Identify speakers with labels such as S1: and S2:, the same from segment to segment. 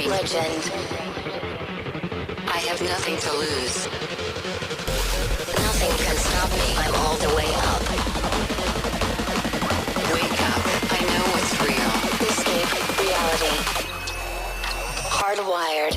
S1: Legend. I have nothing to lose. Nothing can stop me. I'm all the way up. Wake up. I know what's real. Escape reality. Hardwired.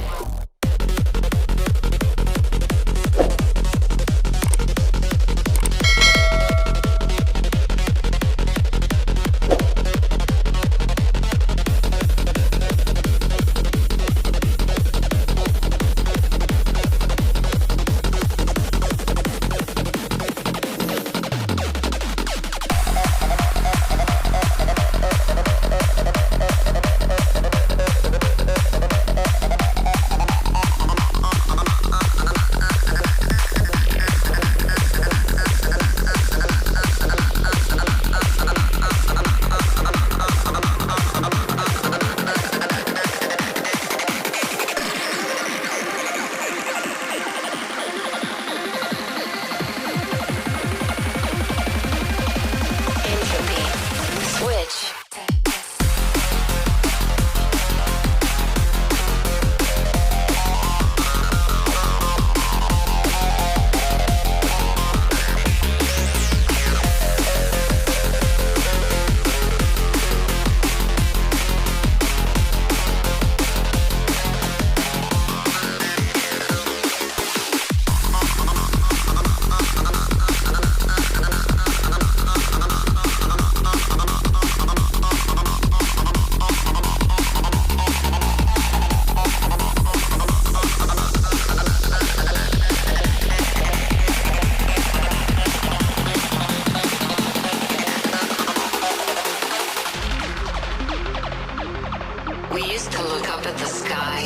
S1: We used to look up at the sky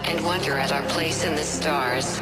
S1: and wonder at our place in the stars.